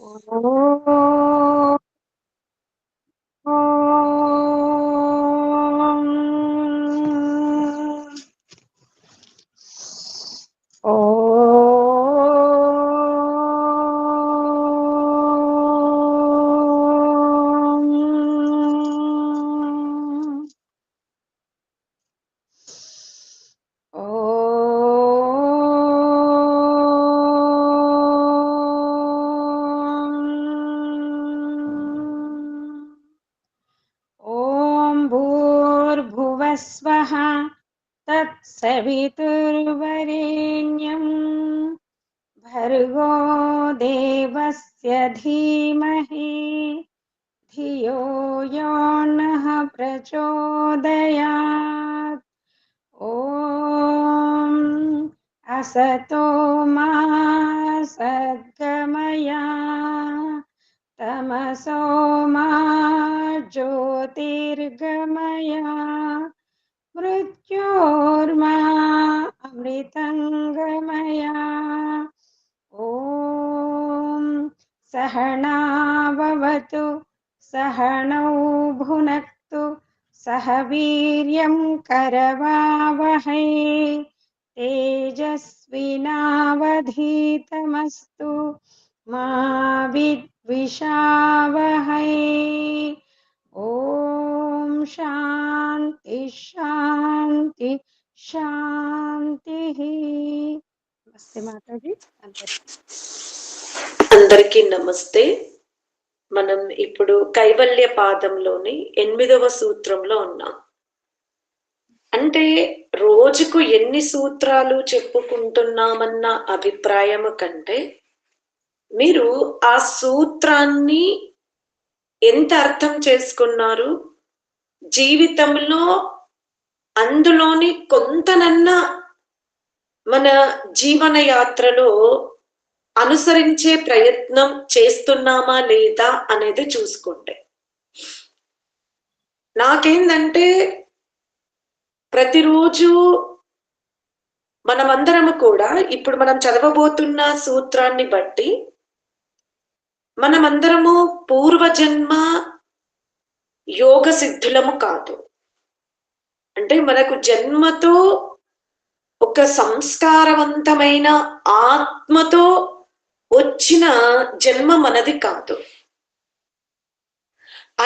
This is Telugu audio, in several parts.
ఓం భూర్భువస్వః తత్సవితుర్వరేణ్యం భర్గో దేవస్య ధీమహి ధియో యో నః ప్రచోదయాత్. ఓం అసతో మా సద్గమయ తమసో మా జ్యోతిర్గమయ మృత్యోర్మా అమృతంగమయ. ఓం సహనావవతు సహనౌ భునక్తు సహ వీర్యం కరవావహై తేజస్వినావధీతమస్తు మా విద్విషావహై. ఓం శాంతి శాంతి శాంతి. నమస్తే మాతాజీ. అందరికీ నమస్తే. మనం ఇప్పుడు కైవల్య పాదంలోని 8వ సూత్రంలో ఉన్నాం. అంటే రోజుకు ఎన్ని సూత్రాలు చెప్పుకుంటున్నామన్న అభిప్రాయము కంటే మీరు ఆ సూత్రాన్ని ఎంత అర్థం చేసుకున్నారు, జీవితంలో అందులోని కొంతనన్నా మన జీవన యాత్రలో అనుసరించే ప్రయత్నం చేస్తున్నామా లేదా అనేది చూసుకుంటే, నాకేందంటే ప్రతిరోజు మనమందరము కూడా ఇప్పుడు మనం చదవబోతున్న సూత్రాన్ని బట్టి మనమందరము పూర్వజన్మ యోగ సిద్ధులము కాదు. అంటే మనకు జన్మతో ఒక సంస్కారవంతమైన ఆత్మతో వచ్చిన జన్మ మనది కాదు.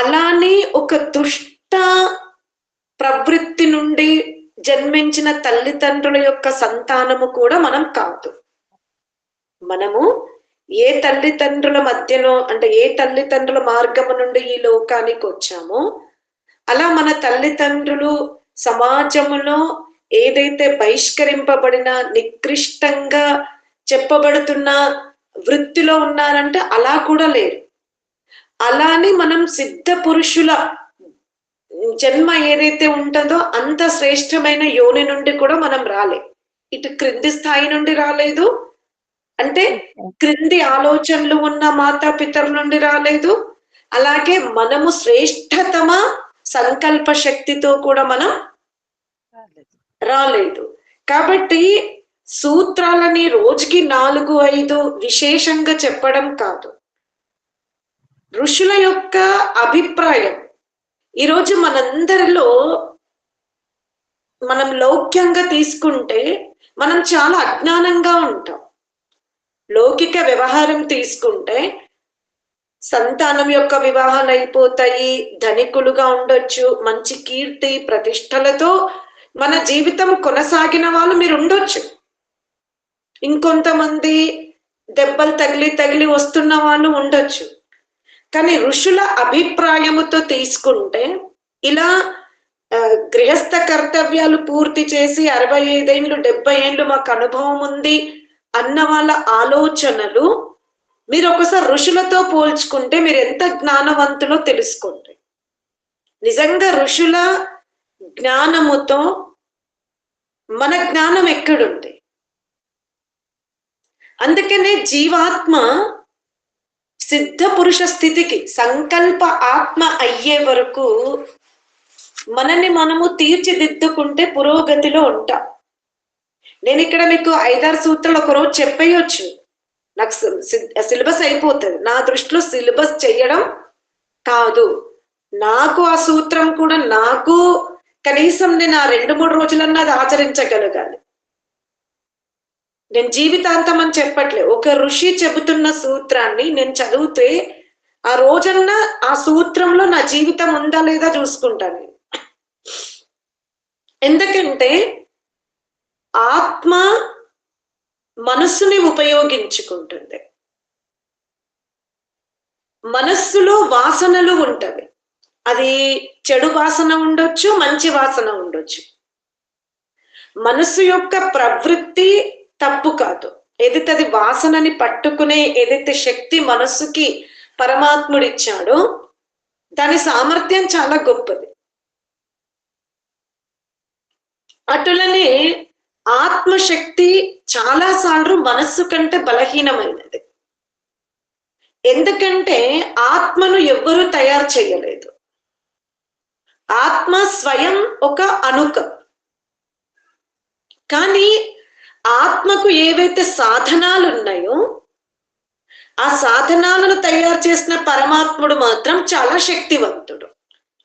అలానే ఒక దుష్ట ప్రవృత్తి నుండి జన్మించిన తల్లిదండ్రుల యొక్క సంతానము కూడా మనం కాదు. మనము ఏ తల్లిదండ్రుల మధ్యలో, అంటే ఏ తల్లిదండ్రుల మార్గము నుండి ఈ లోకానికి వచ్చామో, అలా మన తల్లిదండ్రులు సమాజములో ఏదైతే బహిష్కరింపబడిన నికృష్టంగా చెప్పబడుతున్న వృత్తిలో ఉన్నారంటే అలా కూడా లేరు. అలానే మనం సిద్ధ పురుషుల జన్మ ఏదైతే ఉంటుందో అంత శ్రేష్టమైన యోని నుండి కూడా మనం రాలే. ఇటు క్రింది స్థాయి నుండి రాలేదు, అంటే క్రింది ఆలోచనలు ఉన్న మాతాపితరుల నుండి రాలేదు. అలాగే మనము శ్రేష్టతమ సంకల్ప శక్తితో కూడా మనం రాలేదు. కాబట్టి సూత్రాలని రోజుకి 4-5 విశేషంగా చెప్పడం కాదు. ఋషుల యొక్క అభిప్రాయం ఈరోజు మనందరిలో మనం లౌక్యంగా తీసుకుంటే మనం చాలా అజ్ఞానంగా ఉంటాం. లౌకిక వ్యవహారం తీసుకుంటే సంతానం యొక్క వివాహాలు అయిపోతాయి, ధనికులుగా ఉండొచ్చు, మంచి కీర్తి ప్రతిష్టలతో మన జీవితం కొనసాగిన వాళ్ళు మీరు ఉండొచ్చు. ఇంకొంతమంది దెబ్బలు తగిలి వస్తున్న వాళ్ళు ఉండొచ్చు. కానీ ఋషుల అభిప్రాయముతో తీసుకుంటే ఇలా గృహస్థ కర్తవ్యాలు పూర్తి చేసి 65 ఏళ్ళు 70 ఏళ్ళు మాకు అనుభవం ఉంది అన్న వాళ్ళ ఆలోచనలు మీరు ఒకసారి ఋషులతో పోల్చుకుంటే మీరు ఎంత జ్ఞానవంతులో తెలుసుకోండి. నిజంగా ఋషుల జ్ఞానముతో మన జ్ఞానం ఎక్కడుంది? అందుకనే జీవాత్మ సిద్ధ పురుష స్థితికి సంకల్ప ఆత్మ అయ్యే వరకు మనని మనము తీర్చిదిద్దుకుంటే పురోగతిలో ఉంటాం. నేను ఇక్కడ మీకు 5-6 సూత్రాలు ఒకరోజు చెప్పేయొచ్చు. నాకు సిలబస్ అయిపోతుంది. నా దృష్టిలో సిలబస్ చెయ్యడం కాదు, నాకు ఆ సూత్రం కూడా నాకు కనీసం నేను ఆ 2-3 రోజులన్నా అది ఆచరించగలగాలి. నేను జీవితాంతం అని చెప్పట్లే, ఒక ఋషి చెబుతున్న సూత్రాన్ని నేను చదివితే ఆ రోజన్నా ఆ సూత్రంలో నా జీవితం ఉందా లేదా చూసుకుంటాను. ఎందుకంటే ఆత్మ మనస్సుని ఉపయోగించుకుంటుంది. మనస్సులో వాసనలు ఉంటవి. అది చెడు వాసన ఉండొచ్చు, మంచి వాసన ఉండొచ్చు. మనస్సు యొక్క ప్రవృత్తి తప్పు కాదు. ఏదైతే అది వాసనని పట్టుకునే ఏదైతే శక్తి మనస్సుకి పరమాత్ముడు ఇచ్చాడో దాని సామర్థ్యం చాలా గొప్పది. అటులనే ఆత్మశక్తి చాలా సార్లు మనస్సు కంటే బలహీనమైనది. ఎందుకంటే ఆత్మను ఎవ్వరూ తయారు చేయలేదు. ఆత్మ స్వయం ఒక అణుక. కానీ ఆత్మకు ఏవైతే సాధనాలు ఉన్నాయో ఆ సాధనాలను తయారు చేసిన పరమాత్ముడు మాత్రం చాలా శక్తివంతుడు.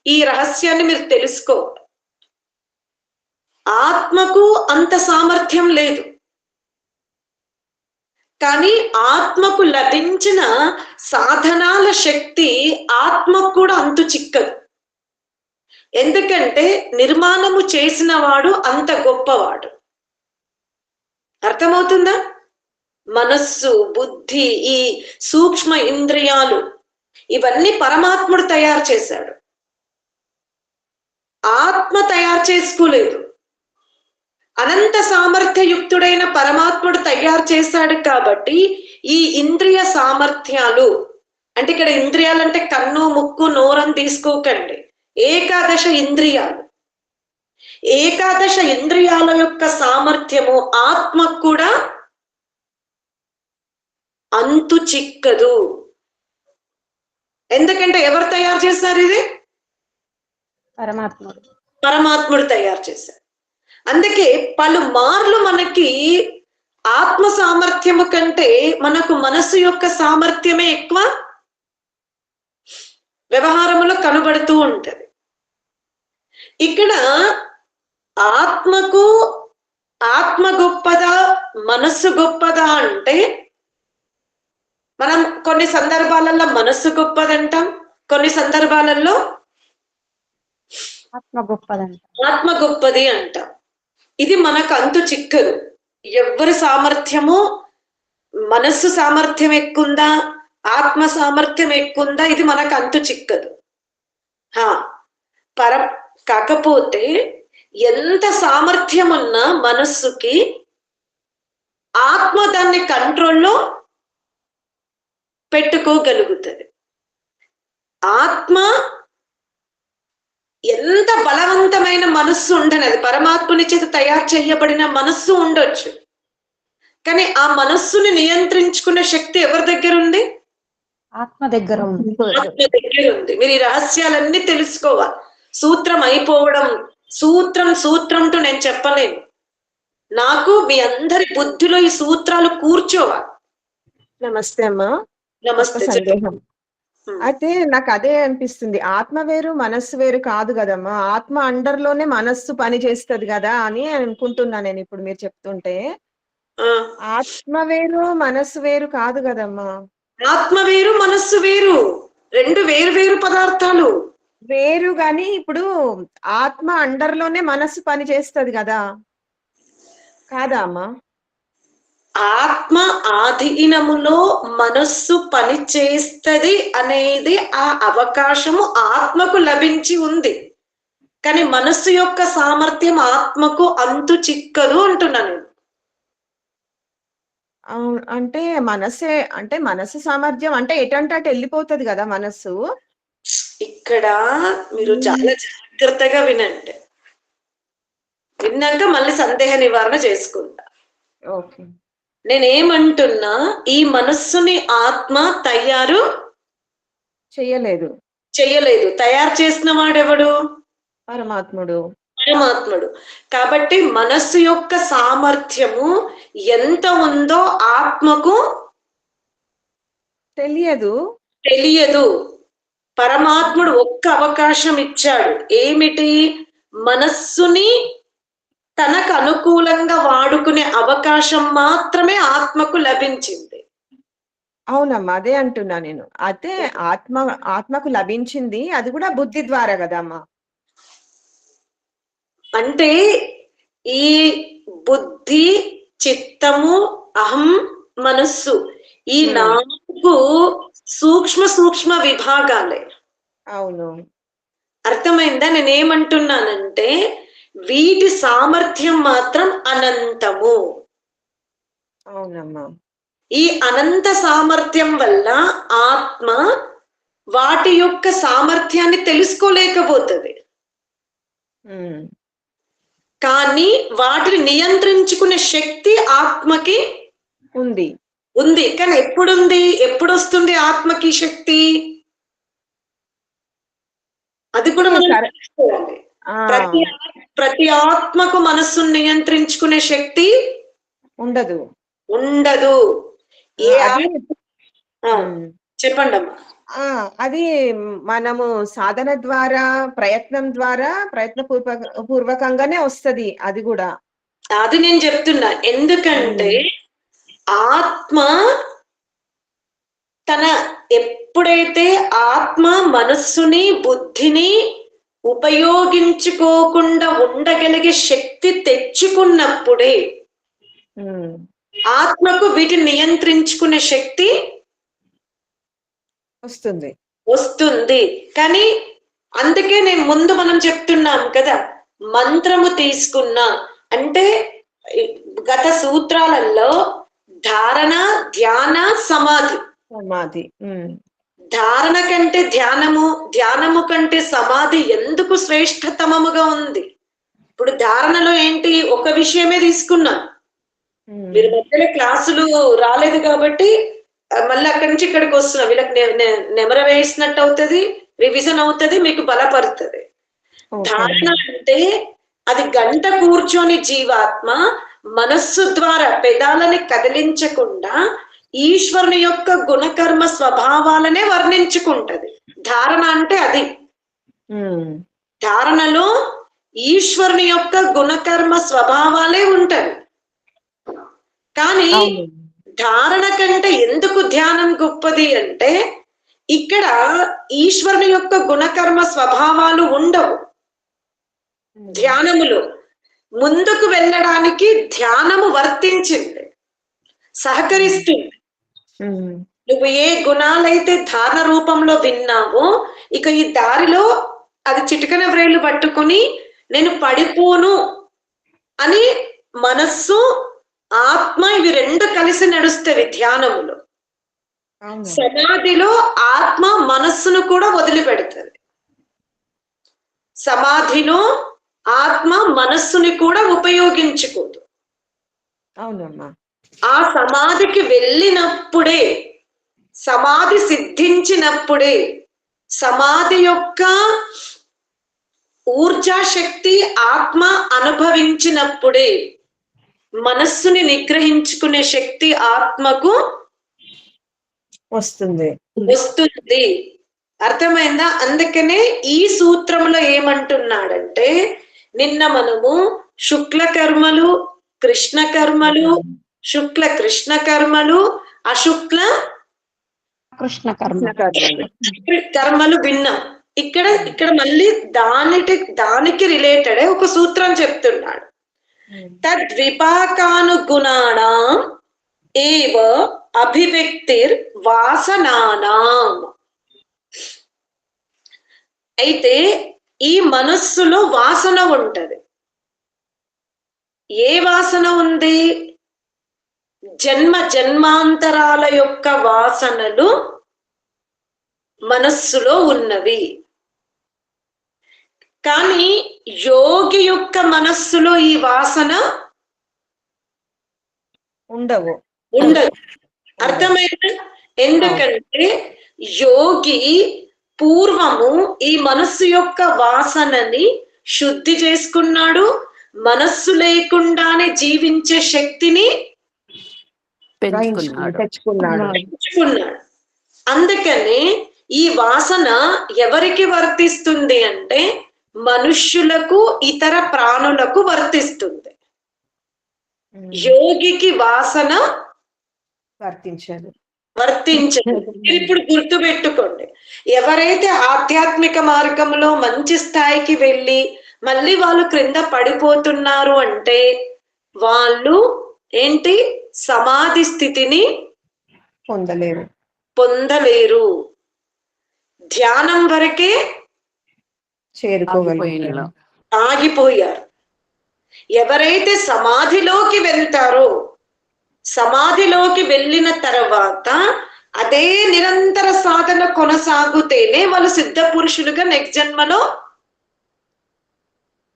ఈ రహస్యాన్ని మీరు తెలుసుకోవాలి. ఆత్మకు అంత సామర్థ్యం లేదు, కానీ ఆత్మకు లభించిన సాధనాల శక్తి ఆత్మకు కూడా అంతు చిక్కదు. ఎందుకంటే నిర్మాణము చేసిన వాడు అంత గొప్పవాడు. అర్థమవుతుందా? మనస్సు, బుద్ధి, ఈ సూక్ష్మ ఇంద్రియాలు ఇవన్నీ పరమాత్ముడు తయారు చేశాడు, ఆత్మ తయారు చేసుకోలేదు. అనంత సామర్థ్యయుక్తుడైన పరమాత్ముడు తయారు చేశాడు. కాబట్టి ఈ ఇంద్రియ సామర్థ్యాలు అంటే ఇక్కడ ఇంద్రియాలు అంటే కన్ను, ముక్కు, నోరని తీసుకోకండి. ఏకాదశ ఇంద్రియాలు. ఏకాదశ ఇంద్రియాల యొక్క సామర్థ్యము ఆత్మకు కూడా అంతు చిక్కదు. ఎందుకంటే ఎవరు తయారు చేశారు? ఇది పరమాత్ముడు. పరమాత్ముడు తయారు చేశారు. అందుకే పలుమార్లు మనకి ఆత్మ సామర్థ్యము కంటే మనకు మనస్సు యొక్క సామర్థ్యమే ఎక్కువ వ్యవహారములో కనబడుతూ ఉంటది. ఇక్కడ ఆత్మకు ఆత్మ గొప్పదా, మనస్సు గొప్పదా అంటే మనం కొన్ని సందర్భాలలో మనస్సు గొప్పదంటాం, కొన్ని సందర్భాలలో ఆత్మ గొప్పదంట, ఆత్మ గొప్పది అంటాం. ఇది మనకు అంతు చిక్కదు. ఎవరి సామర్థ్యము, మనస్సు సామర్థ్యం ఎక్కుందా, ఆత్మ సామర్థ్యం ఎక్కుందా, ఇది మనకు అంతు చిక్కదు. కాకపోతే ఎంత సామర్థ్యం ఉన్నా మనస్సుకి ఆత్మ దాన్ని కంట్రోల్లో పెట్టుకోగలుగుతుంది. ఆత్మ ఎంత బలవంతమైన మనస్సు ఉండనది, పరమాత్ముని చేత తయారు చేయబడిన మనస్సు ఉండొచ్చు, కానీ ఆ మనస్సుని నియంత్రించుకునే శక్తి ఎవరి దగ్గర ఉంది? ఆత్మ దగ్గర ఉంది. ఆత్మ దగ్గర ఉంది. మీరు ఈ రహస్యాలన్నీ తెలుసుకోవాలి. సూత్రం అయిపోవడం, సూత్రంతో నేను చెప్పలేను. నాకు మీ అందరి బుద్ధిలో ఈ సూత్రాలు కూర్చోవాలి. నమస్తే అమ్మా. నమస్తే. సందేహం అయితే నాకు అదే అనిపిస్తుంది, ఆత్మ వేరు మనస్సు వేరు కాదు కదమ్మా, ఆత్మ అండర్ లోనే మనస్సు పని చేస్తుంది కదా అని అనుకుంటున్నా నేను ఇప్పుడు మీరు చెప్తుంటే. ఆత్మ వేరు మనస్సు వేరు కాదు కదమ్మా. ఆత్మ వేరు మనస్సు వేరు, రెండు వేరు వేరు పదార్థాలు. వేరు గాని ఇప్పుడు ఆత్మ అండర్ లోనే మనస్సు పని చేస్తుంది కదా, కాదా అమ్మా? ఆత్మ ఆధీనములో మనస్సు పని చేస్తది అనేది ఆ అవకాశము ఆత్మకు లభించి ఉంది, కానీ మనస్సు యొక్క సామర్థ్యం ఆత్మకు అంతు చిక్కదు అంటున్నా నేను. అంటే మనస్సు సామర్థ్యం అంటే ఎటంటే అటు వెళ్ళిపోతుంది కదా మనస్సు. ఇక్కడ మీరు చాలా జాగ్రత్తగా వినండి, విన్నాక మళ్ళీ సందేహ నివారణ చేసుకుంటా. ఓకే. నేనేమంటున్నా, ఈ మనస్సుని ఆత్మ తయారు చెయ్యలేదు. తయారు చేసిన వాడెవడు? పరమాత్ముడు. కాబట్టి మనస్సు యొక్క సామర్థ్యము ఎంత ఉందో ఆత్మకు తెలియదు. పరమాత్ముడు ఒక్క అవకాశం ఇచ్చాడు. ఏమిటి? మనస్సుని తనకు అనుకూలంగా వాడుకునే అవకాశం మాత్రమే ఆత్మకు లభించింది. అవునమ్మా, అదే అంటున్నా నేను. అయితే ఆత్మకు లభించింది, అది కూడా బుద్ధి ద్వారా కదమ్మా. అంటే ఈ బుద్ధి, చిత్తము, అహం, మనస్సు, ఈ 4 సూక్ష్మ విభాగాలే. అవును, అర్థమైందా? నేనేమంటున్నానంటే వీటి సామర్థ్యం మాత్రం అనంతము. అవునమ్మా. ఈ అనంత సామర్థ్యం వల్ల ఆత్మ వాటి యొక్క సామర్థ్యాన్ని తెలుసుకోలేకపోతుంది. కానీ వాటిని నియంత్రించుకునే శక్తి ఆత్మకి ఉంది. కానీ ఎప్పుడు వస్తుంది ఆత్మకి శక్తి? అది కూడా మనం తెలుసుకోవాలి. ప్రతి ఆత్మకు మనస్సును నియంత్రించుకునే శక్తి ఉండదు. చెప్పండి అమ్మా. అది మనము సాధన ద్వారా, ప్రయత్న పూర్వకంగానే వస్తది. అది కూడా అది నేను చెప్తున్నా. ఎందుకంటే ఆత్మ ఎప్పుడైతే ఆత్మ మనస్సుని, బుద్ధిని ఉపయోగించుకోకుండా ఉండగలిగే శక్తి తెచ్చుకున్నప్పుడే ఆత్మకు వీటిని నియంత్రించుకునే శక్తి వస్తుంది. కానీ అందుకే నేను ముందు మనం చెప్తున్నాం కదా, మంత్రము తీసుకున్నా అంటే గత సూత్రాలలో ధారణ, ధ్యాన, సమాధి. ధారణ కంటే ధ్యానము కంటే సమాధి ఎందుకు శ్రేష్టతమముగా ఉంది? ఇప్పుడు ధారణలో ఏంటి? ఒక విషయమే తీసుకున్నా. మీరు మధ్యలో క్లాసులు రాలేదు కాబట్టి మళ్ళీ అక్కడి నుంచి ఇక్కడికి వస్తున్నా. వీళ్ళకి నెమర వేసినట్టు అవుతుంది, రివిజన్ అవుతుంది, మీకు బలపడుతుంది. ధారణ అంటే అది గంట కూర్చొని జీవాత్మ మనస్సు ద్వారా పెదాలని కదిలించకుండా ఈశ్వరుని యొక్క గుణకర్మ స్వభావాలనే వర్ణించుకుంటది. ధారణ అంటే అది. ధారణలో ఈశ్వరుని యొక్క గుణకర్మ స్వభావాలే ఉంటాయి. కానీ ధారణ కంటే ఎందుకు ధ్యానం గొప్పది అంటే ఇక్కడ ఈశ్వరుని యొక్క గుణకర్మ స్వభావాలు ఉండవు. ధ్యానములో ముందుకు వెళ్ళడానికి ధ్యానము వర్తించింది, సహకరిస్తుంది. నువ్వు ఏ గుణాలైతే ధారణ రూపంలో విన్నావో ఇక ఈ దారిలో అది చిటికన వ్రేళ్లు పట్టుకుని నేను పడిపోను అని మనస్సు, ఆత్మ ఇవి రెండు కలిసి నడుస్తవి ధ్యానములో. సమాధిలో ఆత్మ మనస్సును కూడా వదిలిపెడుతుంది. సమాధిలో ఆత్మ మనస్సుని కూడా ఉపయోగించుకోదు. ఆ సమాధికి వెళ్ళినప్పుడే, సమాధి సిద్ధించినప్పుడే, సమాధి యొక్క ఊర్జా శక్తి ఆత్మ అనుభవించినప్పుడే మనస్సుని నిగ్రహించుకునే శక్తి ఆత్మకు వస్తుంది. అర్థమైందా? అందుకనే ఈ సూత్రంలో ఏమంటున్నాడంటే నిన్న మనము శుక్ల కర్మలు, కృష్ణ కర్మలు, శుక్ల కృష్ణ కర్మలు, అశుక్ల కృష్ణ కర్మలు విన్నాం. ఇక్కడ మళ్ళీ దానికి రిలేటెడ్ ఒక సూత్రం చెప్తున్నాడు. తద్విపాకానుగుణానాం ఏవ అభివ్యక్తిర్ వాసనానాం. అయితే ఈ మనస్సులో వాసన ఉంటది. ఏ వాసన ఉంది? జన్మాంతరాల యొక్క వాసనలు మనస్సులో ఉన్నవి. కానీ యోగి యొక్క మనస్సులో ఈ వాసన ఉండదు. అర్థమైందా? ఎందుకంటే యోగి పూర్వము ఈ మనస్సు యొక్క వాసనని శుద్ధి చేసుకున్నాడు, మనస్సు లేకుండానే జీవించే శక్తిని తెచ్చుకున్నాడు. అందుకని ఈ వాసన ఎవరికి వర్తిస్తుంది అంటే మనుష్యులకు ఇతర ప్రాణులకు వర్తిస్తుంది. యోగికి వాసన వర్తించదు. మీరు ఇప్పుడు గుర్తు పెట్టుకోండి, ఎవరైతే ఆధ్యాత్మిక మార్గంలో మంచి స్థాయికి వెళ్ళి మళ్ళీ వాళ్ళు క్రింద పడిపోతున్నారు అంటే వాళ్ళు ఏంటి సమాధి స్థితిని పొందలేరు, ధ్యానం వరకే చేరుకోగలిగారు, ఆగిపోయారు. ఎవరైతే సమాధిలోకి వెళ్తారో సమాధిలోకి వెళ్ళిన తర్వాత అదే నిరంతర సాధన కొనసాగుతేనే వాళ్ళు సిద్ధ పురుషులుగా నెక్స్ట్ జన్మలో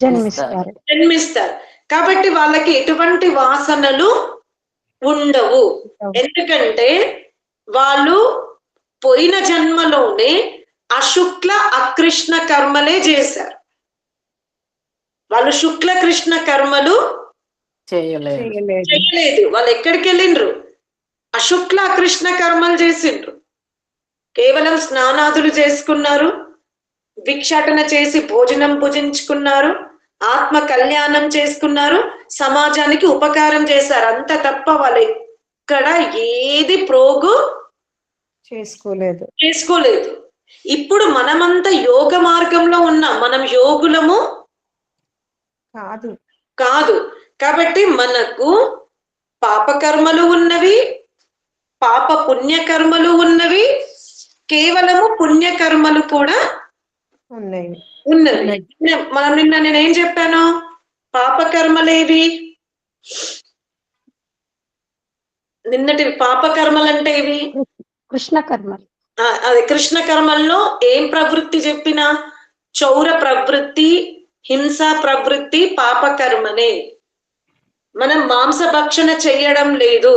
జన్మిస్తారు. కాబట్టి వాళ్ళకి ఎటువంటి వాసనలు ఉండవు. ఎందుకంటే వాళ్ళు పోయిన జన్మలోనే అశుక్ల అకృష్ణ కర్మలే చేశారు. వాళ్ళు శుక్ల కృష్ణ కర్మలు చేయలేదు. వాళ్ళు ఎక్కడికి వెళ్ళిండ్రు? అశుక్ల అకృష్ణ కర్మలు చేసిండ్రు. కేవలం స్నానాదులు చేసుకున్నారు, భిక్షాటన చేసి భోజనం భుజించుకున్నారు, ఆత్మ కళ్యాణం చేసుకున్నారు, సమాజానికి ఉపకారం చేశారు. అంత తప్ప వాళ్ళు ఎక్కడ ఏది ప్రోగు చేసుకోలేదు. ఇప్పుడు మనమంతా యోగ మార్గంలో ఉన్నాం, మనం యోగులము కాదు. కాబట్టి మనకు పాపకర్మలు ఉన్నవి, పాప పుణ్యకర్మలు ఉన్నవి, కేవలము పుణ్యకర్మలు కూడా ఉన్నవి. మనం నేనేం చెప్పాను? పాపకర్మలేవి? నిన్నటి పాపకర్మలు అంటే ఇవి కృష్ణ కర్మలు. అదే కృష్ణ కర్మల్లో ఏం ప్రవృత్తి చెప్పినా చౌర ప్రవృత్తి, హింసా ప్రవృత్తి పాపకర్మనే. మనం మాంసభక్షణ చెయ్యడం లేదు,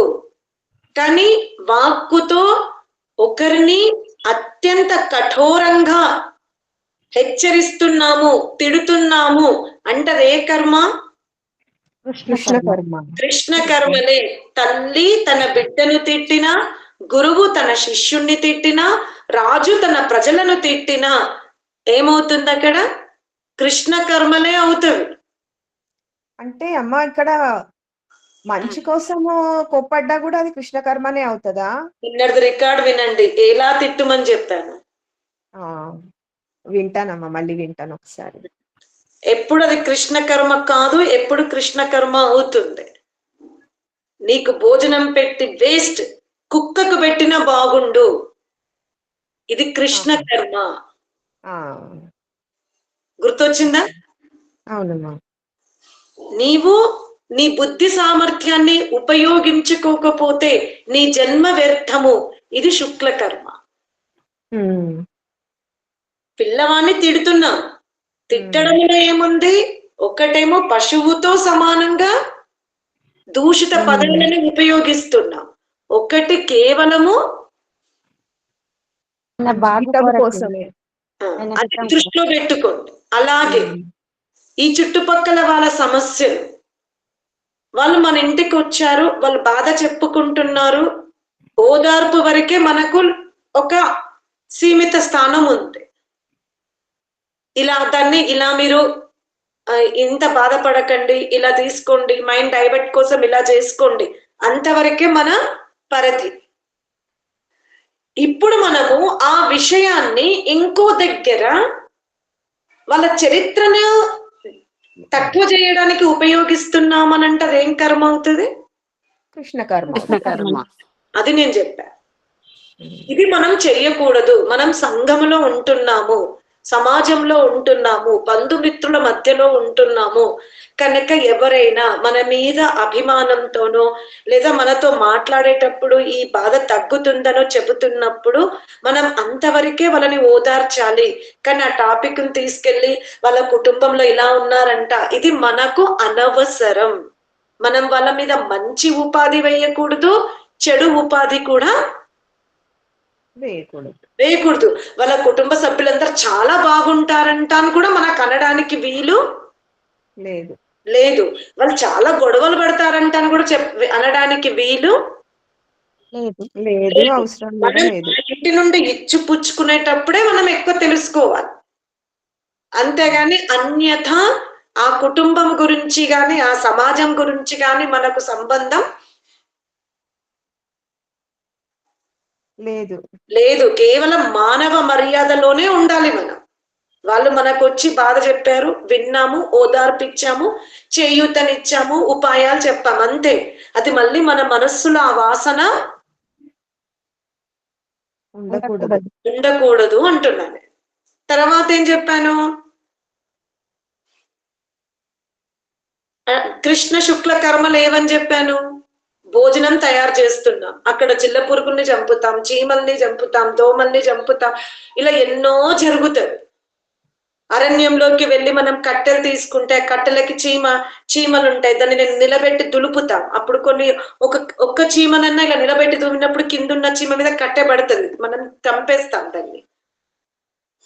కానీ వాక్కుతో ఒకరిని అత్యంత కఠోరంగా హెచ్చరిస్తున్నాము, తిడుతున్నాము అంటే ఏ కర్మ? కృష్ణ కర్మలే. తల్లి తన బిడ్డను తిట్టినా, గురువు తన శిష్యుణ్ణి తిట్టినా, రాజు తన ప్రజలను తిట్టినా ఏమవుతుంది? అక్కడ కృష్ణ కర్మలే అవుతుంది. అంటే అమ్మ ఇక్కడ మంచి కోసము కోప్పడ్డా కూడా అది కృష్ణ కర్మనే అవుతుందా? నిన్నటి రికార్డ్ వినండి, ఎలా తిట్టుమని చెప్పాను. వింటానమ్మా, మళ్ళీ వింటాను ఒకసారి. ఎప్పుడు అది కృష్ణ కర్మ కాదు, ఎప్పుడు కృష్ణ కర్మ అవుతుంది? నీకు భోజనం పెట్టి వేస్ట్ కుక్కకు పెట్టినా బాగుండు, ఇది కృష్ణ కర్మ. గుర్తొచ్చిందా? అవునమ్మా. నీవు నీ బుద్ధి సామర్థ్యాన్ని ఉపయోగించుకోకపోతే నీ జన్మ వ్యర్థము, ఇది శుక్ల కర్మ. పిల్లవాడిని తిడుతున్నాం, తిట్టడంలో ఏముంది? ఒకటేమో పశువుతో సమానంగా దూషిత పదాలను ఉపయోగిస్తున్నాం, ఒకటి కేవలము అది దృష్టిలో పెట్టుకోండి. అలాగే ఈ చుట్టుపక్కల వాళ్ళ సమస్యలు, వాళ్ళు మన ఇంటికి వచ్చారు, వాళ్ళు బాధ చెప్పుకుంటున్నారు, ఓదార్పు వరకే మనకు ఒక సీమిత స్థానం ఉంది. దాన్ని ఇలా మీరు ఇంత బాధపడకండి, ఇలా తీసుకోండి, మైండ్ డైవర్ట్ కోసం ఇలా చేసుకోండి, అంతవరకే మన పరిధి. ఇప్పుడు మనము ఆ విషయాన్ని ఇంకో దగ్గర వాళ్ళ చరిత్రను తక్కువ చేయడానికి ఉపయోగిస్తున్నామనంటే అదేం కర్మ అవుతుంది? కృష్ణ కర్మ. అది నేను చెప్పా. ఇది మనం చెయ్యకూడదు. మనం సంఘంలో ఉంటున్నాము, సమాజంలో ఉంటున్నాము, బంధుమిత్రుల మధ్యలో ఉంటున్నాము కనుక ఎవరైనా మన మీద అభిమానంతోనో లేదా మనతో మాట్లాడేటప్పుడు ఈ బాధ తగ్గుతుందనో చెబుతున్నప్పుడు మనం అంతవరకే వాళ్ళని ఓదార్చాలి. కానీ ఆ టాపిక్ ని తీసుకెళ్లి వాళ్ళ కుటుంబంలో ఇలా ఉన్నారంట, ఇది మనకు అనవసరం. మనం వాళ్ళ మీద మంచి ఉపాధి వేయకూడదు, చెడు ఉపాధి కూడా వేయకూడదు. వాళ్ళ కుటుంబ సభ్యులందరూ చాలా బాగుంటారంట అని కూడా మనకు అనడానికి వీలు లేదు. వాళ్ళు చాలా గొడవలు పడతారంట అని కూడా అనడానికి వీలు లేదు. లేదు, అవసరం కూడా మనం లేదు. మన ఇంటి నుండి ఇచ్చి పుచ్చుకునేటప్పుడే మనం ఎక్కువ తెలుసుకోవాలి. అంతేగాని అన్యథా ఆ కుటుంబం గురించి గాని ఆ సమాజం గురించి గాని మనకు సంబంధం లేదు. లేదు. కేవలం మానవ మర్యాదలోనే ఉండాలి మనం. వాళ్ళు మనకు వచ్చి బాధ చెప్పారు, విన్నాము, ఓదార్పిచ్చాము, చేయూతనిచ్చాము, ఉపాయాలు చెప్పాము, అంతే. అది మళ్ళీ మన మనస్సులో ఆ వాసన ఉండకూడదు. ఉండకూడదు అంటున్నాను. తర్వాత ఏం చెప్పాను? కృష్ణ శుక్ల కర్మలు ఏవని చెప్పాను? భోజనం తయారు చేస్తున్నాం, అక్కడ చిల్ల పురుగుల్ని చంపుతాం, చీమల్ని చంపుతాం, దోమల్ని చంపుతాం, ఇలా ఎన్నో జరుగుతాయి. అరణ్యంలోకి వెళ్ళి మనం కట్టెలు తీసుకుంటే కట్టెలకి చీమలు ఉంటాయి, దాన్ని నేను నిలబెట్టి దులుపుతాం. అప్పుడు కొన్ని ఒక్క చీమనన్నా ఇలా నిలబెట్టి దులిపినప్పుడు కిందున్న చీమ మీద కట్టె పడుతుంది, మనం చంపేస్తాం దాన్ని.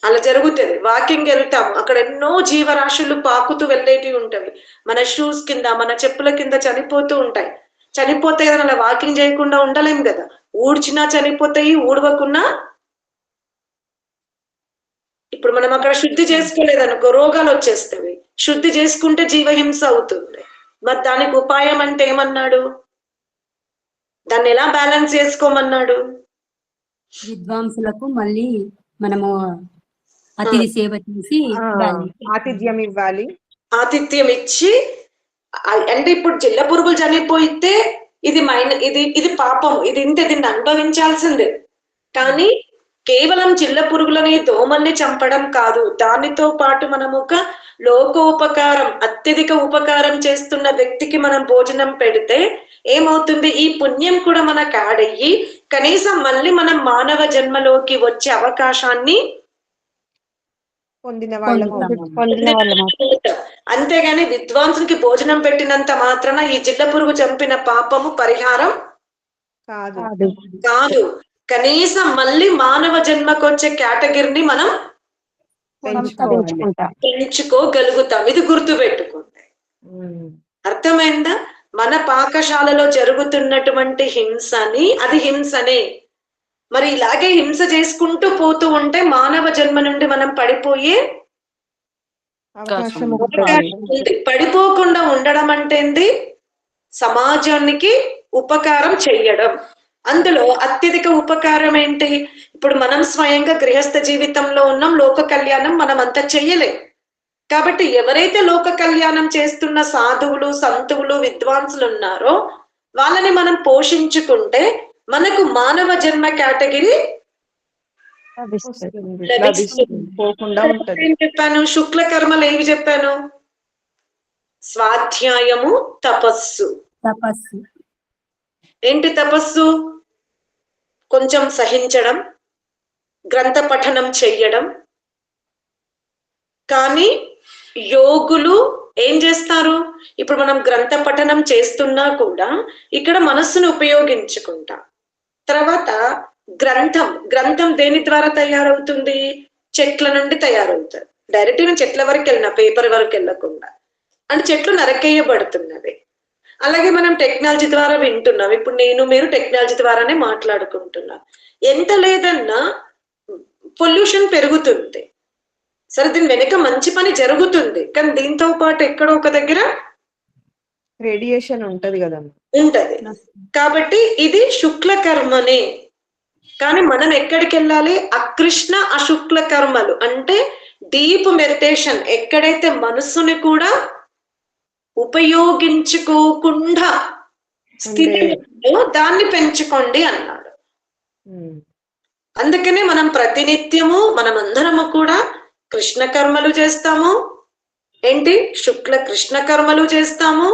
అలా జరుగుతుంది. వాకింగ్ వెళ్తాం, అక్కడ ఎన్నో జీవరాశులు పాకుతూ వెళ్ళేటివి ఉంటాయి. మన షూస్ కింద, మన చెప్పుల కింద చనిపోతూ ఉంటాయి. చనిపోతే కదా అలా వాకింగ్ చేయకుండా ఉండలేం కదా. ఊడ్చినా చనిపోతాయి, ఊడవకున్నా. ఇప్పుడు మనం అక్కడ శుద్ధి చేసుకోలేదనుకో రోగాలు వచ్చేస్తాయి. శుద్ధి చేసుకుంటే జీవహింస అవుతుంది. మరి దానికి ఉపాయం అంటే ఏమన్నాడు? దాన్ని ఎలా బ్యాలెన్స్ చేసుకోమన్నాడు? విద్వాంసులకు మళ్ళీ మనము అతిథి సేవ చేసి ఆతిథ్యం ఇవ్వాలి. ఆతిథ్యం ఇచ్చి, అంటే ఇప్పుడు జిల్ల పురుగులు చనిపోయితే ఇది పాపం, ఇది ఇంతే, దీన్ని అనుభవించాల్సిందే. కానీ కేవలం చిల్ల పురుగులని దోమల్ని చంపడం కాదు, దానితో పాటు మనం ఒక లోకోపకారం, అత్యధిక ఉపకారం చేస్తున్న వ్యక్తికి మనం భోజనం పెడితే ఏమవుతుంది? ఈ పుణ్యం కూడా మనకు యాడ్ అయ్యి కనీసం మళ్ళీ మనం మానవ జన్మలోకి వచ్చే అవకాశాన్ని పొందిన వాళ్ళం. అంతేగాని విద్వాంసునికి భోజనం పెట్టినంత మాత్రాన ఈ జిల్ల పురుగు చంపిన పాపము పరిహారం కాదు. కనీసం మళ్ళీ మానవ జన్మకు వచ్చే కేటగిరీని మనం పెంచుకోగలుగుతాం. ఇది గుర్తు పెట్టుకుంటే అర్థమైందా? మన పాకశాలలో జరుగుతున్నటువంటి హింసని అది హింసనే. మరి ఇలాగే హింస చేసుకుంటూ పోతూ ఉంటే మానవ జన్మ నుండి మనం పడిపోయే అవకాశం ఉంది. పడిపోకుండా ఉండడం అంటే ఏంది? సమాజానికి ఉపకారం చెయ్యడం. అందులో అత్యధిక ఉపకారం ఏంటి? ఇప్పుడు మనం స్వయంగా గృహస్థ జీవితంలో ఉన్నాం, లోక కళ్యాణం మనం అంతా చెయ్యలేం. కాబట్టి ఎవరైతే లోక కళ్యాణం చేస్తున్న సాధువులు, సంతువులు, విద్వాంసులు ఉన్నారో వాళ్ళని మనం పోషించుకుంటే మనకు మానవ జన్మ కేటగిరీ పోకుండా ఉంటది. ఏం చెప్పాను? శుక్ల కర్మలు ఏవి చెప్పాను? స్వాధ్యాయము, తపస్సు. ఏంటి తపస్సు? కొంచెం సహించడం, గ్రంథ పఠనం చెయ్యడం. కానీ యోగులు ఏం చేస్తారు? ఇప్పుడు మనం గ్రంథ పఠనం చేస్తున్నా కూడా ఇక్కడ మనస్సును ఉపయోగించుకుంటాం. తర్వాత గ్రంథం దేని ద్వారా తయారవుతుంది? చెట్ల నుండి తయారవుతుంది. డైరెక్ట్ గా చెట్ల వరకు వెళ్ళిన, పేపర్ వరకు వెళ్ళకుండా. అంటే చెట్లు నరకేయబడుతున్నది. అలాగే మనం టెక్నాలజీ ద్వారా వింటున్నాం. ఇప్పుడు మీరు టెక్నాలజీ ద్వారానే మాట్లాడుకుంటున్నాం. ఎంత లేదన్నా పొల్యూషన్ పెరుగుతుంది. సరే, దీని వెనుక మంచి పని జరుగుతుంది, కానీ దీంతో పాటు ఎక్కడో ఒక దగ్గర రేడియేషన్ ఉంటది కదా, ఉంటది. కాబట్టి ఇది శుక్ల కర్మనే. కానీ మనం ఎక్కడికి వెళ్ళాలి? అకృష్ణ అశుక్ల కర్మలు అంటే డీప్ మెడిటేషన్. ఎక్కడైతే మనస్సుని కూడా ఉపయోగించుకోకుండా స్థితి దాన్ని పెంచుకోండి అన్నాడు. అందుకనే మనం ప్రతినిత్యము మనమందరము కూడా కృష్ణ కర్మలు చేస్తాము. ఏంటి? కృష్ణ కర్మలు చేస్తాము,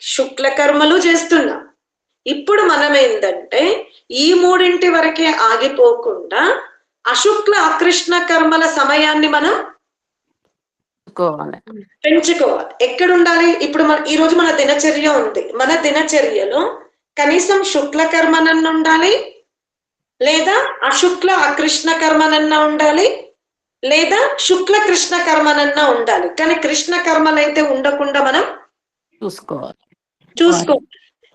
శుక్ల కర్మలు చేస్తున్నాం. ఇప్పుడు మనం ఏంటంటే ఈ మూడింటి వరకే ఆగిపోకుండా అశుక్ల అకృష్ణ కర్మల సమయాన్ని మనం పెంచుకోవాలి. ఎక్కడుండాలి? ఇప్పుడు ఈ రోజు మన దినచర్య ఉంది. మన దినచర్యలో కనీసం శుక్ల కర్మనన్నా ఉండాలి, లేదా అశుక్ల అకృష్ణ కర్మనన్నా ఉండాలి, లేదా శుక్ల కృష్ణ కర్మనన్నా ఉండాలి. కానీ కృష్ణ కర్మలైతే ఉండకుండా మనం చూసుకోవాలి.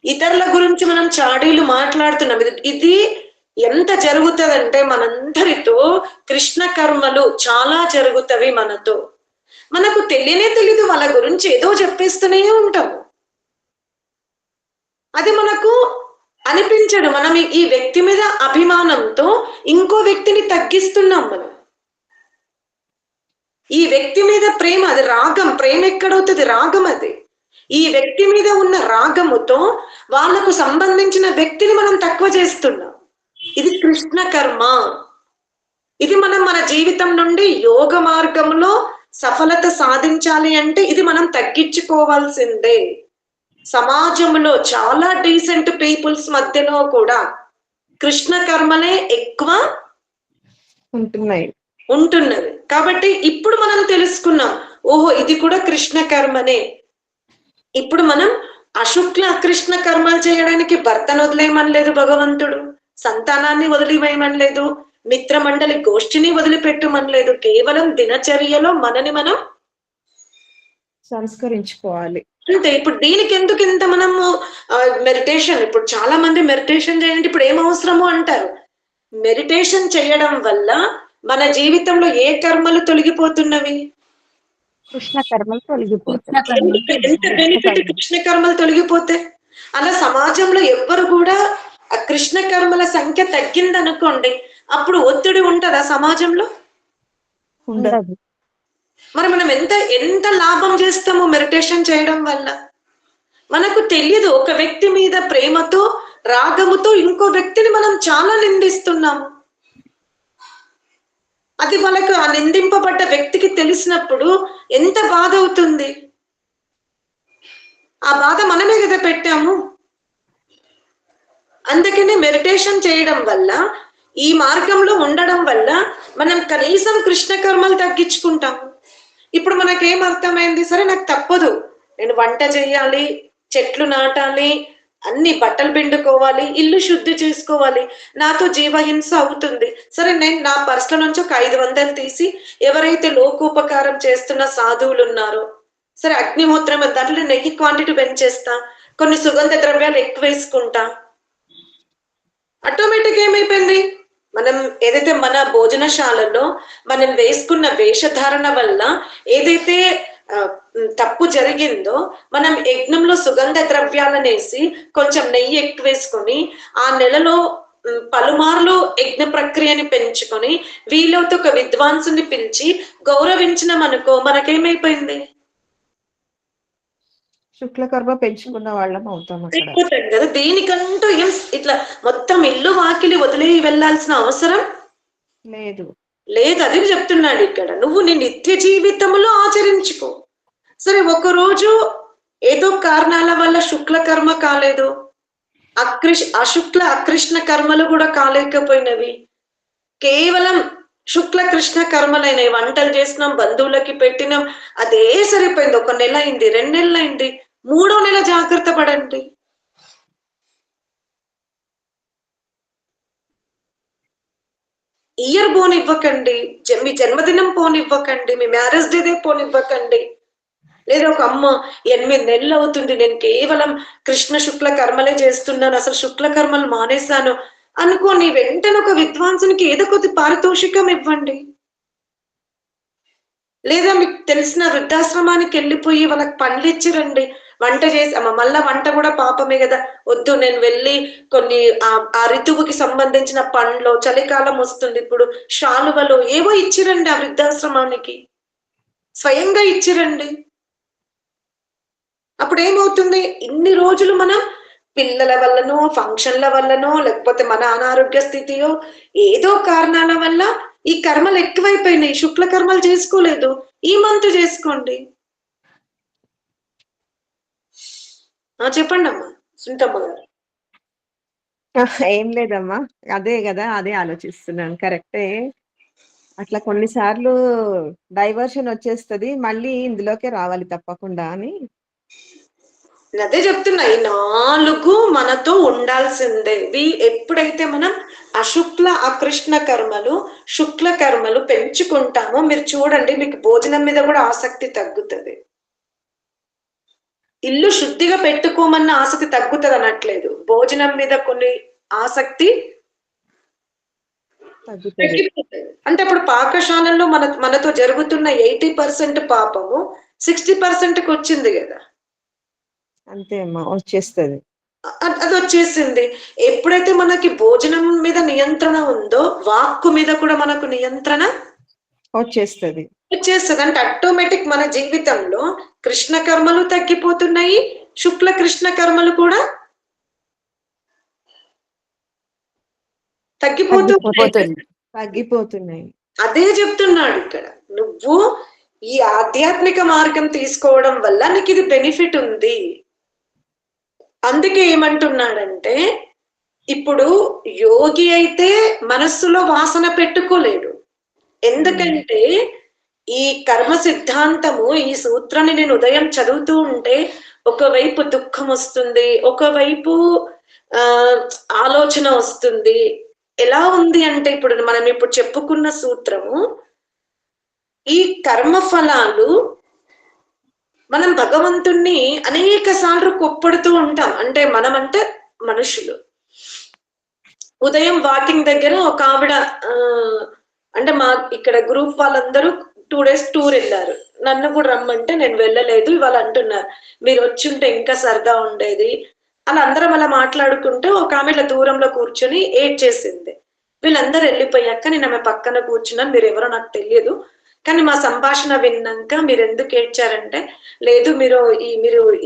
ఇతరుల గురించి మనం చాడీలు మాట్లాడుతున్నాం. ఇది ఎంత జరుగుతుందంటే మనందరితో కృష్ణ కర్మలు చాలా జరుగుతవి మనతో. మనకు తెలీదు వాళ్ళ గురించి ఏదో చెప్పేస్తూనే ఉంటాము. అది మనకు అనిపించడు. మనం ఈ వ్యక్తి మీద అభిమానంతో ఇంకో వ్యక్తిని తగ్గిస్తున్నాం మనం. ఈ వ్యక్తి మీద ప్రేమ, అది రాగం. ప్రేమ ఎక్కడవుతుంది? రాగం. అది ఈ వ్యక్తి మీద ఉన్న రాగముతో వాళ్ళకు సంబంధించిన వ్యక్తిని మనం తక్కువ చేస్తున్నాం. ఇది కృష్ణ కర్మ. ఇది మనం మన జీవితం నుండి యోగ మార్గంలో సఫలత సాధించాలి అంటే ఇది మనం తగ్గించుకోవాల్సిందే. సమాజంలో చాలా డీసెంట్ పీపుల్స్ మధ్యలో కూడా కృష్ణ కర్మలే ఎక్కువ ఉంటున్నది. కాబట్టి ఇప్పుడు మనం తెలుసుకున్నాం, ఓహో ఇది కూడా కృష్ణ కర్మనే. ఇప్పుడు మనం అశుక్ల అకృష్ణ కర్మలు చేయడానికి భర్తను వదిలేయమనలేదు భగవంతుడు, సంతానాన్ని వదిలివేయమనలేదు, మిత్రమండలి గోష్ఠిని వదిలిపెట్టమనలేదు. కేవలం దినచర్యలో మనని మనం సంస్కరించుకోవాలి అంతే. ఇప్పుడు దీనికి ఎందుకు ఇంత మనము మెడిటేషన్, ఇప్పుడు చాలా మంది మెడిటేషన్ చేయండి, ఇప్పుడు ఏం అవసరము అంటారు. మెడిటేషన్ చేయడం వల్ల మన జీవితంలో ఏ కర్మలు తొలగిపోతున్నవి? కృష్ణ కర్మలు తొలగిపోతాయి. ఎంత బెనిఫిట్ కృష్ణ కర్మలు తొలగిపోతే. అలా సమాజంలో ఎవ్వరు కూడా ఆ కృష్ణ కర్మల సంఖ్య తగ్గిందనుకోండి, అప్పుడు ఒత్తిడి ఉంటుందా సమాజంలో? ఉండదు. మరి మనం ఎంత లాభం చేస్తామో మెడిటేషన్ చేయడం వల్ల. మనకు తెలియదు, ఒక వ్యక్తి మీద ప్రేమతో రాగముతో ఇంకో వ్యక్తిని మనం చాలా నిందిస్తున్నాము. అది వాళ్ళకు ఆ నిందింపబడ్డ వ్యక్తికి తెలిసినప్పుడు ఎంత బాధ అవుతుంది. ఆ బాధ మనమే కదా పెట్టాము. అందుకనే మెడిటేషన్ చేయడం వల్ల, ఈ మార్గంలో ఉండడం వల్ల మనం కనీసం కృష్ణ కర్మలు తగ్గించుకుంటాము. ఇప్పుడు మనకేం అర్థమైంది, సరే నాకు తప్పదు, నేను వంట చేయాలి, చెట్లు నాటాలి, అన్ని బట్టలు పిండుకోవాలి, ఇల్లు శుద్ధి చేసుకోవాలి, నాతో జీవహింస అవుతుంది. సరే నేను నా పర్సుల నుంచి ఒక 500 తీసి ఎవరైతే లోకోపకారం చేస్తున్న సాధువులు ఉన్నారో, సరే అగ్నిహోత్రం దాంట్లో నెయ్యి క్వాంటిటీ పెంచేస్తా, కొన్ని సుగంధ ద్రవ్యాలు ఎక్కువ వేసుకుంటా. ఆటోమేటిక్ ఏమైపోయింది, మనం ఏదైతే మన భోజనశాలలో మనం వేసుకున్న వేషధారణ వల్ల ఏదైతే తప్పు జరిగిందో, మనం యజ్ఞంలో సుగంధ ద్రవ్యాలను వేసి కొంచెం నెయ్యి ఎక్కువ వేసుకొని ఆ నెలలో పలుమార్లు యజ్ఞ ప్రక్రియని పెంచుకొని వీళ్ళతో ఒక విద్వాంసుని పిలిచి గౌరవించినాం అనుకో, మనకేమైపోయింది? శుక్లకర్మ పెంచుకున్న వాళ్ళం అవుతాం కదా. దీనికంటూ ఏం ఇట్లా మొత్తం ఇల్లు వాకిలి వదిలి వెళ్ళాల్సిన అవసరం లేదు. అది చెప్తున్నాడు ఇక్కడ. నువ్వు నీ నిత్య జీవితంలో ఆచరించుకో. సరే ఒకరోజు ఏదో కారణాల వల్ల శుక్ల కర్మ కాలేదు, అశుక్ల అకృష్ణ కర్మలు కూడా కాలేకపోయినవి, కేవలం శుక్ల కృష్ణ కర్మలైనవి. వంటలు చేసినాం, బంధువులకి పెట్టినాం, అదే సరిపోయింది. 1 నెల అయింది, 2 నెలలు అయింది, 3వ నెల జాగ్రత్త పడండి. ఇయర్ పోనివ్వకండి, మీ జన్మదినం పోనివ్వకండి, మీ మ్యారేజ్ డే పోనివ్వకండి. లేదా ఒక అమ్మ 8 నెలలు అవుతుంది, నేను కేవలం కృష్ణ శుక్ల కర్మలే చేస్తున్నాను, అసలు శుక్ల కర్మలు మానేశాను అనుకోని వెంటనే ఒక విద్వాంసునికి ఏదో కొద్ది పారితోషికం ఇవ్వండి. లేదా మీకు తెలిసిన వృద్ధాశ్రమానికి వెళ్ళిపోయి వాళ్ళకి పండ్లు ఇచ్చిరండి. వంట చేసి మళ్ళా వంట కూడా పాపమే కదా, వద్దు నేను వెళ్ళి కొన్ని ఆ ఋతువుకి సంబంధించిన పండ్లు, చలికాలం వస్తుంది ఇప్పుడు, శాలువలు ఏవో ఇచ్చిరండి ఆ వృద్ధాశ్రమానికి, స్వయంగా ఇచ్చిరండి. అప్పుడు ఏమవుతుంది, ఇన్ని రోజులు మనం పిల్లల వల్లనో, ఫంక్షన్ల వల్లనో, లేకపోతే మన అనారోగ్య స్థితియో ఏదో కారణాల వల్ల ఈ కర్మలు ఎక్కువైపోయినాయి, శుక్ల కర్మలు చేసుకోలేదు. ఈ మంత్ చేసుకోండి. చెప్పండి అమ్మా సుంటమ్మ గారు. ఏం లేదమ్మా, అదే కదా, అదే ఆలోచిస్తున్నాను. కరెక్టే. అట్లా కొన్నిసార్లు డైవర్షన్ వచ్చేస్తది, మళ్ళీ ఇందులోకే రావాలి తప్పకుండా అని. అదే చెప్తున్నా, ఈ 4 మనతో ఉండాల్సిందే. ఎప్పుడైతే మనం అశుక్ల అకృష్ణ కర్మలు శుక్ల కర్మలు పెంచుకుంటామో మీరు చూడండి, మీకు భోజనం మీద కూడా ఆసక్తి తగ్గుతుంది. ఇల్లు శుద్ధిగా పెట్టుకోమన్న ఆసక్తి తగ్గుతుంది అనట్లేదు. భోజనం మీద కొన్ని ఆసక్తి తగ్గిపోతుంది. అంటే అప్పుడు పాకశాలలో మనతో జరుగుతున్న 80% పాపము 60%కి వచ్చింది కదా. అంతే అమ్మా, వచ్చేస్తుంది. అది వచ్చేసింది. ఎప్పుడైతే మనకి భోజనం మీద నియంత్రణ ఉందో వాక్కు మీద కూడా మనకు నియంత్రణ వచ్చేస్తుంది. అంటే ఆటోమేటిక్ మన జీవితంలో కృష్ణ కర్మలు తగ్గిపోతున్నాయి, శుక్ల కృష్ణ కర్మలు కూడా తగ్గిపోతున్నాయి. అదే చెప్తున్నాడు ఇక్కడ. నువ్వు ఈ ఆధ్యాత్మిక మార్గం తీసుకోవడం వల్ల నీకు ఇది బెనిఫిట్ ఉంది. అందుకే ఏమంటున్నాడంటే, ఇప్పుడు యోగి అయితే మనస్సులో వాసన పెట్టుకోలేడు. ఎందుకంటే ఈ కర్మ సిద్ధాంతము, ఈ సూత్రాన్ని నేను ఉదయం చదువుతూ ఉంటే ఒకవైపు దుఃఖం వస్తుంది, ఒకవైపు ఆలోచన వస్తుంది. ఎలా ఉంది అంటే ఇప్పుడు మనం చెప్పుకున్న సూత్రము, ఈ కర్మ ఫలాలు మనం భగవంతుణ్ణి అనేక సార్లు కొప్పడుతూ ఉంటాం. అంటే మనమంటే మనుషులు. ఉదయం వాకింగ్ దగ్గర ఒక ఆవిడ అంటే మా ఇక్కడ గ్రూప్ వాళ్ళందరూ 2 days టూర్ వెళ్ళారు. నన్ను కూడా రమ్మంటే నేను వెళ్ళలేదు. ఇవాళ అంటున్నారు మీరు వచ్చుంటే ఇంకా సరదా ఉండేది. అలా అందరం అలా మాట్లాడుకుంటూ ఒక ఆమె ఇలా దూరంలో కూర్చొని ఏడ్చేసింది. వీళ్ళందరూ వెళ్ళిపోయాక నేను ఆమె పక్కన కూర్చున్నాను. మీరు ఎవరో నాకు తెలియదు, కానీ మా సంభాషణ విన్నాక మీరు ఎందుకు ఏడ్చారంటే, లేదు మీరు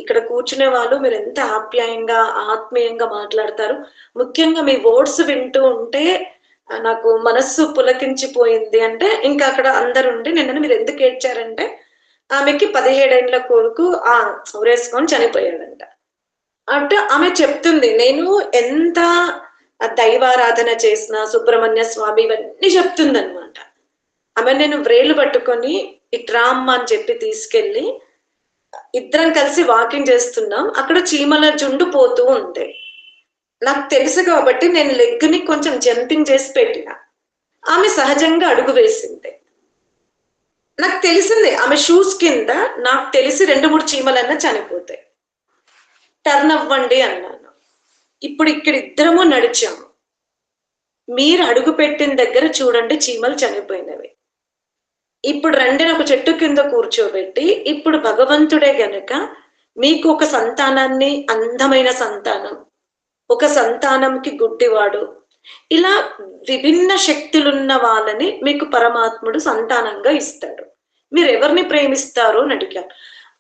ఇక్కడ కూర్చునే వాళ్ళు మీరు ఎంత ఆప్యాయంగా ఆత్మీయంగా మాట్లాడతారు, ముఖ్యంగా మీ వర్డ్స్ వింటూ ఉంటే నాకు మనస్సు పులకించిపోయింది అంటే, ఇంకా అక్కడ అందరుండి నిన్న మీరు ఎందుకు ఏడ్చారంటే, ఆమెకి 17 ఏళ్ల కొడుకు ఊరేసుకొని చనిపోయాడంట. అంటే ఆమె చెప్తుంది, నేను ఎంత దైవారాధన చేసిన సుబ్రహ్మణ్య స్వామి ఇవన్నీ చెప్తుంది అనమాట. ఆమె నేను వ్రేలు పట్టుకొని ఇట్రా అమ్మ అని చెప్పి తీసుకెళ్ళి ఇద్దరం కలిసి వాకింగ్ చేస్తున్నాం. అక్కడ చీమల జుండు పోతూ ఉంటాయి. నాకు తెలుసు కాబట్టి నేను లెగ్ని కొంచెం జంపింగ్ చేసి పెట్టిన. ఆమె సహజంగా అడుగు వేసింది. నాకు తెలిసింది ఆమె షూస్ కింద నాకు తెలిసి 2-3 చీమలన్నా చనిపోతాయి. టర్న్ అవ్వండి అన్నాను. ఇప్పుడు ఇక్కడ ఇద్దరము నడిచాము. మీరు అడుగు పెట్టిన దగ్గర చూడండి చీమలు చనిపోయినవి. ఇప్పుడు రండి ఒక చెట్టు కింద కూర్చోబెట్టి, ఇప్పుడు భగవంతుడే గనక మీకు ఒక సంతానాన్ని, అందమైన సంతానం, ఒక సంతానంకి గుడ్డివాడు, ఇలా విభిన్న శక్తులున్న వాళ్ళని మీకు పరమాత్ముడు సంతానంగా ఇస్తాడు. మీరు ఎవరిని ప్రేమిస్తారు అని అడిగారు.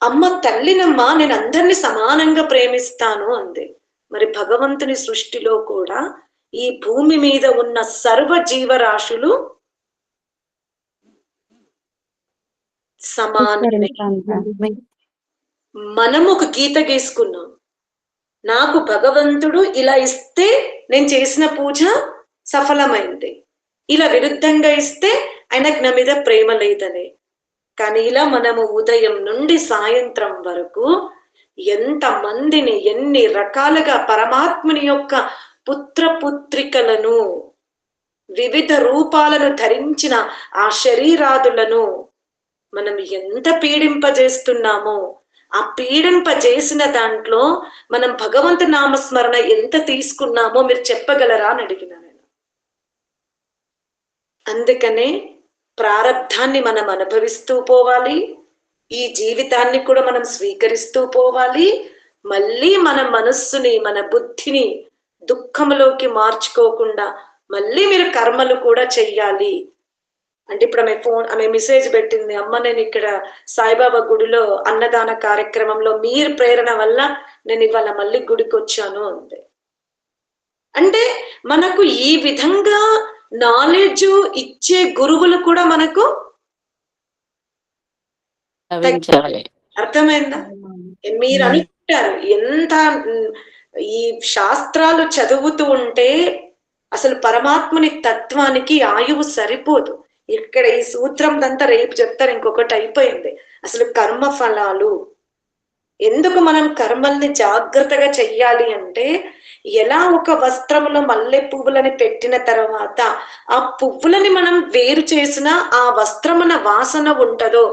అమ్మ తల్లినమ్మా నేను అందరినీ సమానంగా ప్రేమిస్తాను అంది. మరి భగవంతుని సృష్టిలో కూడా ఈ భూమి మీద ఉన్న సర్వ జీవరాశులు సమానమే. మనం ఒక గీత గీసుకున్నాం. నాకు భగవంతుడు ఇలా ఇస్తే నేను చేసిన పూజ సఫలమైంది, ఇలా విరుద్ధంగా ఇస్తే ఆయనకు నా మీద ప్రేమ లేదని. కానీ ఇలా మనము ఉదయం నుండి సాయంత్రం వరకు ఎంత మందిని ఎన్ని రకాలుగా పరమాత్ముని యొక్క పుత్రపుత్రికలను, వివిధ రూపాలను ధరించిన ఆ శరీరాదులను మనం ఎంత పీడింపజేస్తున్నామో, ఆ పీడింపజేసిన దాంట్లో మనం భగవంతు నామస్మరణ ఎంత తీసుకున్నామో మీరు చెప్పగలరా అని అడిగిన నేను. అందుకనే ప్రారబ్ధాన్ని మనం అనుభవిస్తూ పోవాలి, ఈ జీవితాన్ని కూడా మనం స్వీకరిస్తూ పోవాలి. మళ్ళీ మన మనస్సుని, మన బుద్ధిని దుఃఖంలోకి మార్చుకోకుండా మళ్ళీ మీరు కర్మలు కూడా చెయ్యాలి. అంటే ఇప్పుడు ఆమె మెసేజ్ పెట్టింది, అమ్మ నేను ఇక్కడ సాయిబాబా గుడిలో అన్నదాన కార్యక్రమంలో మీరు ప్రేరణ వల్ల నేను ఇవాళ మళ్ళీ గుడికి వచ్చాను అంది. అంటే మనకు ఈ విధంగా నాలెడ్జ్ ఇచ్చే గురువులు కూడా మనకు అర్థమైందా? మీరు అనుకుంటారు ఎంత ఈ శాస్త్రాలు చదువుతూ ఉంటే అసలు పరమాత్ముని తత్వానికి ఆయువు సరిపోదు. ఇక్కడ ఈ సూత్రం అంతా రేపు చెప్తారు. ఇంకొకటి అయిపోయింది అసలు కర్మ ఫలాలు. ఎందుకు మనం కర్మల్ని జాగ్రత్తగా చెయ్యాలి అంటే, ఎలా ఒక వస్త్రములో మల్లె పువ్వులని పెట్టిన తర్వాత ఆ పువ్వులని మనం వేరు చేసిన ఆ వస్త్రమున వాసన ఉంటదో,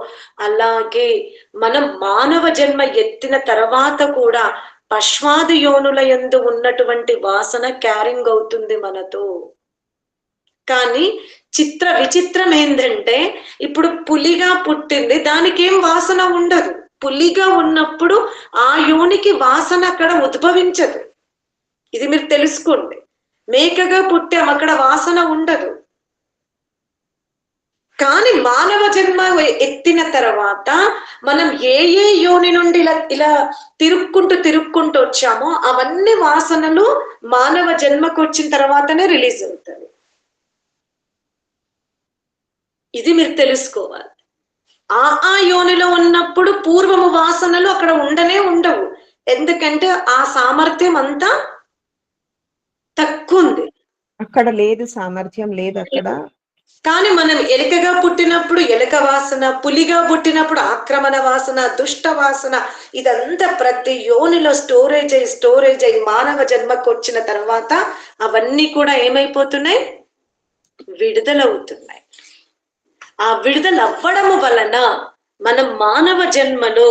అలాగే మనం మానవ జన్మ ఎత్తిన తర్వాత కూడా పశ్వాది యోనుల యందు ఉన్నటువంటి వాసన క్యారింగ్ అవుతుంది మనతో. కానీ విచిత్రం ఏంటంటే, ఇప్పుడు పులిగా పుట్టింది, దానికి ఏం వాసన ఉండదు. పులిగా ఉన్నప్పుడు ఆ యోనికి వాసన అక్కడ ఉద్భవించదు. ఇది మీరు తెలుసుకోండి. మేకగా పుట్టాం, అక్కడ వాసన ఉండదు. కానీ మానవ జన్మ ఎత్తిన తర్వాత మనం ఏ యోని నుండి ఇలా తిరుక్కుంటూ వచ్చామో అవన్నీ వాసనలు మానవ జన్మకు వచ్చిన తర్వాతనే రిలీజ్ అవుతాయి. ఇది మీరు తెలుసుకోవాలి. ఆ యోనిలో ఉన్నప్పుడు పూర్వము వాసనలు అక్కడ ఉండవు. ఎందుకంటే ఆ సామర్థ్యం అంతా తక్కువ ఉంది, అక్కడ లేదు, సామర్థ్యం లేదు అక్కడ. కానీ మనం ఎలుకగా పుట్టినప్పుడు ఎలుక వాసన, పులిగా పుట్టినప్పుడు ఆక్రమణ వాసన, దుష్ట వాసన, ఇదంతా ప్రతి యోనిలో స్టోరేజ్ అయి మానవ జన్మకు వచ్చిన తర్వాత అవన్నీ కూడా ఏమైపోతున్నాయి, విడుదలవుతున్నాయి. ఆ విడుదల అవ్వడము వలన మనం మానవ జన్మలో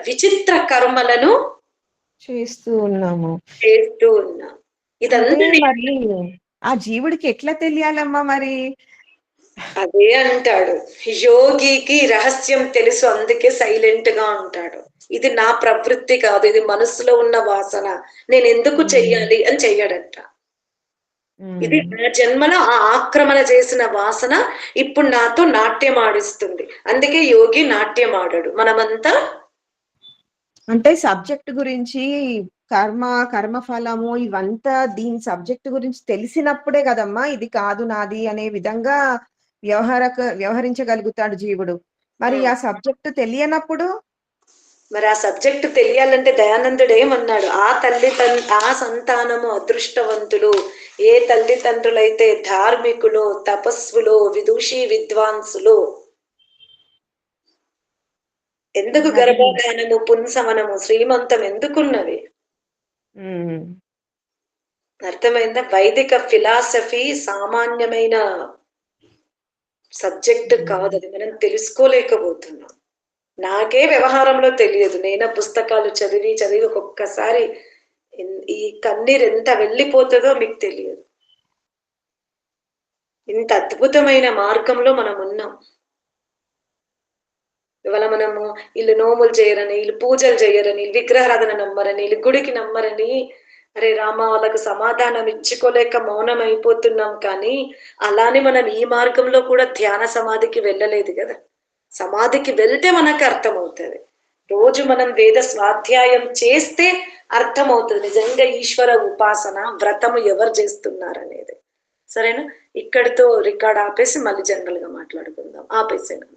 విచిత్ర కర్మలను చేస్తూ ఉన్నాం. ఇదంతా మరి ఆ జీవుడికి ఎట్లా తెలియాలమ్మా మరి? అదే అంటాడు, యోగికి రహస్యం తెలుసు, అందుకే సైలెంట్ గా ఉంటాడు. ఇది నా ప్రవృత్తి కాదు, ఇది మనసులో ఉన్న వాసన, నేను ఎందుకు చెయ్యాలి అని చెయ్యడట. ఇది నా జన్మలో ఆ ఆక్రమణ చేసిన వాసన ఇప్పుడు నాతో నాట్యం ఆడిస్తుంది. అందుకే యోగి నాట్యం ఆడాడు. మనమంతా అంటే సబ్జెక్ట్ గురించి, కర్మఫలము ఇవంతా దీని సబ్జెక్ట్ గురించి తెలిసినప్పుడే కదమ్మా ఇది కాదు నాది అనే విధంగా వ్యవహరించగలుగుతాడు జీవుడు. మరి ఆ సబ్జెక్ట్ తెలియనప్పుడు, మరి ఆ సబ్జెక్ట్ తెలియాలంటే దయానందుడు ఏమన్నాడు, ఆ సంతానము అదృష్టవంతులు, ఏ తల్లిదండ్రులైతే ధార్మికులు, తపస్సులు, విదూషి విద్వాంసులు. ఎందుకు గర్భధానము, పుంసవనము, శ్రీమంతం ఎందుకున్నది? అర్థమైందా? వైదిక ఫిలాసఫీ సామాన్యమైన సబ్జెక్ట్ కాదు, అది మనం తెలుసుకోలేకపోతున్నాం. నాకే వ్యవహారంలో తెలియదు, నేను పుస్తకాలు చదివి ఒక్కొక్కసారి ఈ కన్నీరు ఎంత వెళ్ళిపోతుందో మీకు తెలియదు. ఇంత అద్భుతమైన మార్గంలో మనం ఉన్నాం. ఇవాళ మనము వీళ్ళు నోములు చేయరని, వీళ్ళు పూజలు చేయరని, విగ్రహారాధన నమ్మరని, వీళ్ళు గుడికి నమ్మరని, అరే రామ వాళ్ళకు సమాధానం ఇచ్చుకోలేక మౌనం అయిపోతున్నాం. కానీ అలానే మనం ఈ మార్గంలో కూడా ధ్యాన సమాధికి వెళ్ళలేదు కదా. సమాధికి వెళ్తే మనకు అర్థమవుతుంది. రోజు మనం వేద స్వాధ్యాయం చేస్తే అర్థమవుతుంది నిజంగా ఈశ్వర ఉపాసన వ్రతము ఎవరు చేస్తున్నారనేది. సరేనా? ఇక్కడితో రికార్డ్ ఆపేసి మళ్ళీ జనరల్ గా మాట్లాడుకుందాం. ఆపేసాను.